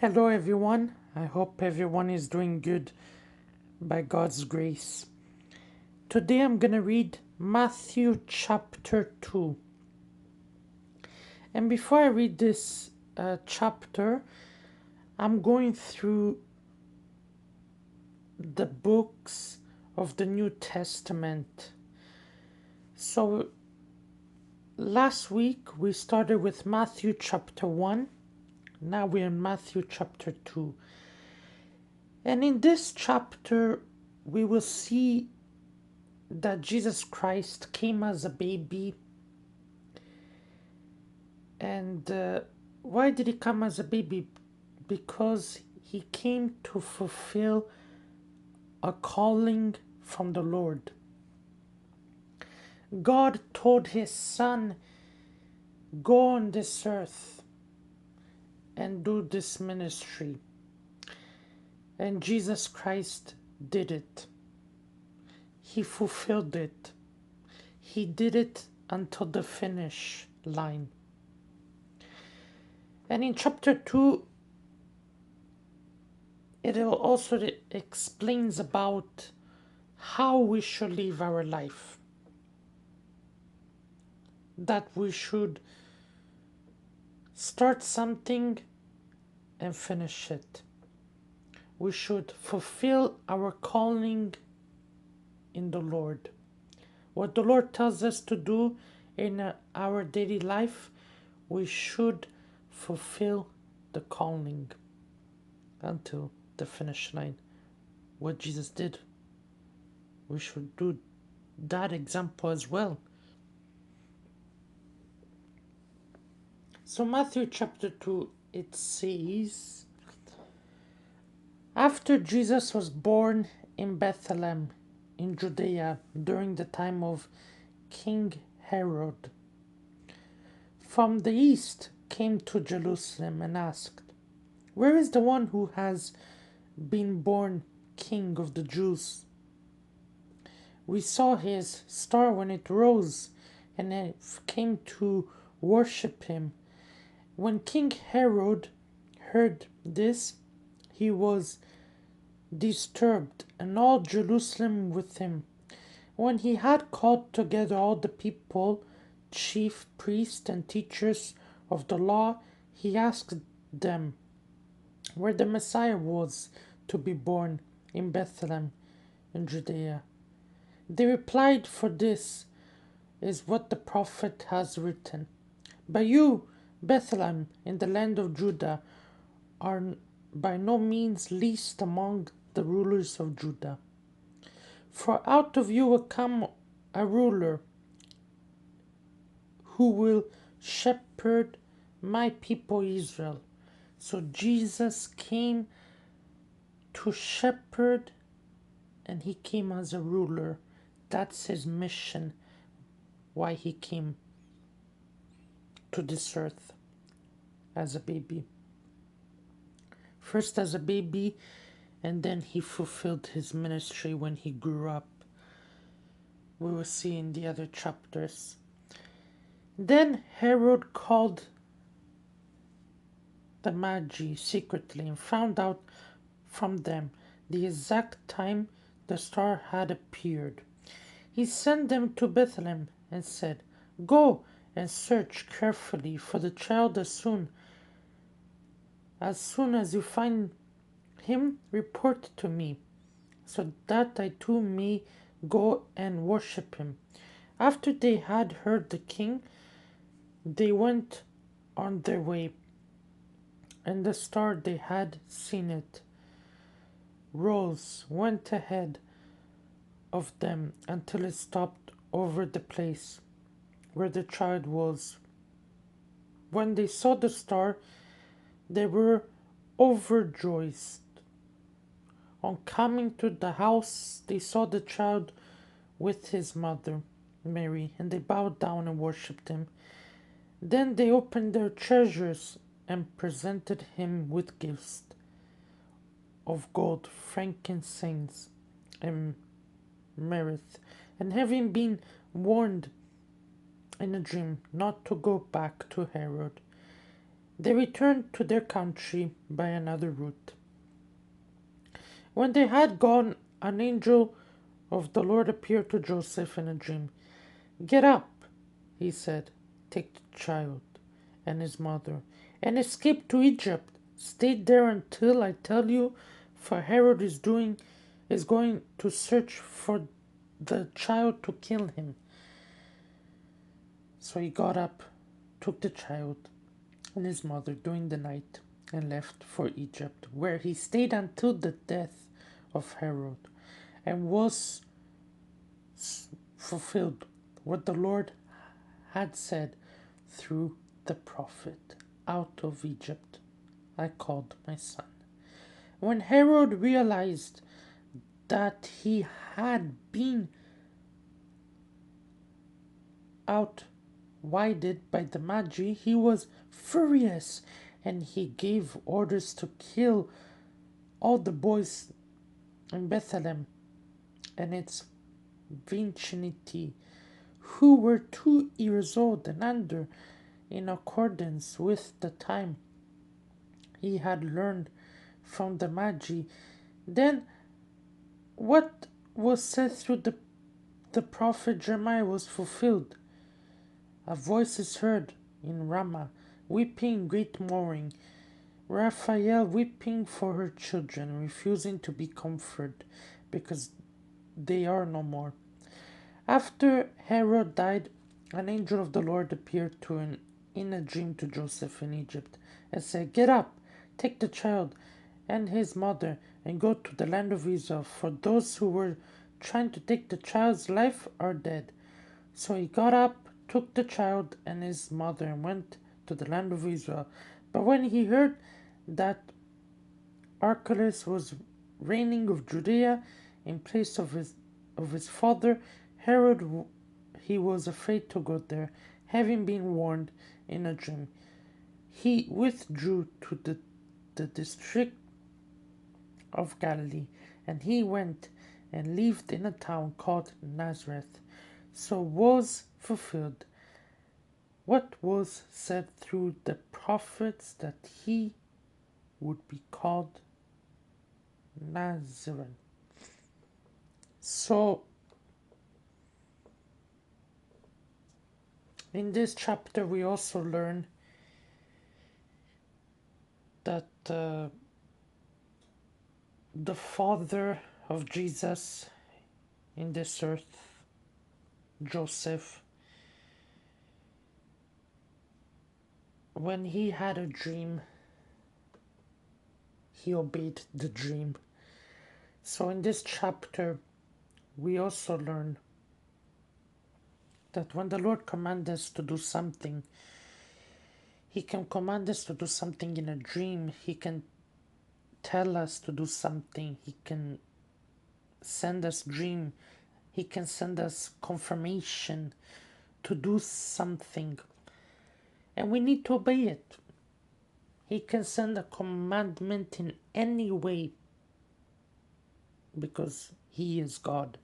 Hello, everyone. I hope everyone is doing good by God's grace. Today I'm going to read Matthew chapter 2. And before I read this chapter, I'm going through the books of the New Testament. So last week we started with Matthew chapter 1. Now we're in Matthew chapter 2. And in this chapter, we will see that Jesus Christ came as a baby. And why did he come as a baby? Because he came to fulfill a calling from the Lord. God told his son, go on this earth and do this ministry. And Jesus Christ did it. He fulfilled it. He did it until the finish line. And in chapter 2, it also explains about how we should live our life. That we should start something and finish it. We should fulfill our calling in the Lord. What the Lord tells us to do in our daily life, we should fulfill the calling until the finish line. What Jesus did, we should do that example as well. So Matthew chapter 2, it says, after Jesus was born in Bethlehem in Judea during the time of King Herod, from the east came to Jerusalem and asked, where is the one who has been born King of the Jews? We saw his star when it rose and came to worship him. When King Herod heard this, he was disturbed, and all Jerusalem with him. When he had called together all the people, chief priests and teachers of the law, he asked them where the Messiah was to be born in Bethlehem in Judea. They replied, for this is what the prophet has written. But you, Bethlehem, in the land of Judah, are by no means least among the rulers of Judah. For out of you will come a ruler who will shepherd my people Israel. So Jesus came to shepherd, and he came as a ruler. That's his mission, why he came to this earth as a baby. First as a baby, and then he fulfilled his ministry when he grew up. We will see in the other chapters. Then Herod called the Magi secretly and found out from them the exact time the star had appeared. He sent them to Bethlehem and said, go and search carefully for the child as soon as you find him, report to me, so that I too may go and worship him. After they had heard the king, they went on their way, and the star they had seen it rose, went ahead of them until it stopped over the place where the child was. When they saw the star, they were overjoyed. On coming to the house, they saw the child with his mother, Mary, and they bowed down and worshipped him. Then they opened their treasures and presented him with gifts of gold, frankincense, and myrrh. And having been warned in a dream not to go back to Herod, They returned to their country by another route. When they had gone, an angel of the Lord appeared to Joseph in a dream. "Get up," he said, "take the child and his mother, and escape to Egypt. Stay there until I tell you, for Herod is going to search for the child to kill him." So he got up, took the child and his mother during the night, and left for Egypt, where he stayed until the death of Herod, and was fulfilled what the Lord had said through the prophet, "Out of Egypt I called my son." When Herod realized that he had been outwitted by the Magi, he was furious, and he gave orders to kill all the boys in Bethlehem and its vicinity who were 2 years old and under, in accordance with the time he had learned from the Magi. Then what was said through the prophet Jeremiah was fulfilled. "A voice is heard in Ramah, weeping, great mourning, Raphael weeping for her children, refusing to be comforted, because they are no more." After Herod died, an angel of the Lord appeared in a dream to Joseph in Egypt and said, "Get up, take the child and his mother, and go to the land of Israel, for those who were trying to take the child's life are dead." So he got up, took the child and his mother, and went to the land of Israel. But when he heard that Archelaus was reigning of Judea in place of his father Herod, he was afraid to go there, having been warned in a dream. He withdrew to the district of Galilee, and he went and lived in a town called Nazareth. So was fulfilled what was said through the prophets, that he would be called Nazarene. So in this chapter we also learn that the father of Jesus in this earth, Joseph, when he had a dream, he obeyed the dream. So in this chapter we also learn that when the Lord commands us to do something, he can command us to do something in a dream. He can tell us to do something. He can send us dream. He can send us confirmation to do something, and we need to obey it. He can send a commandment in any way, because he is God.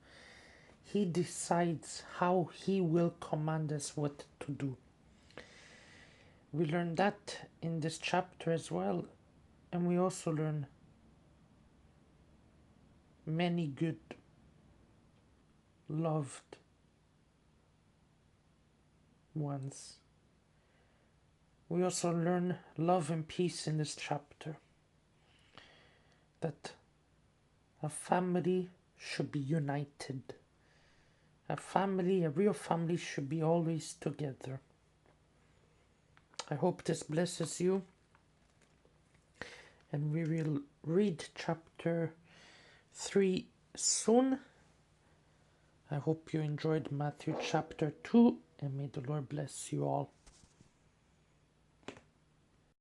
He decides how he will command us what to do. We learn that in this chapter as well, and we also learn many good, loved ones. We also learn love and peace in this chapter, that a family should be united. A real family, should be always together. I hope this blesses you, and we will read chapter 3 soon. I hope you enjoyed Matthew chapter 2, and may the Lord bless you all.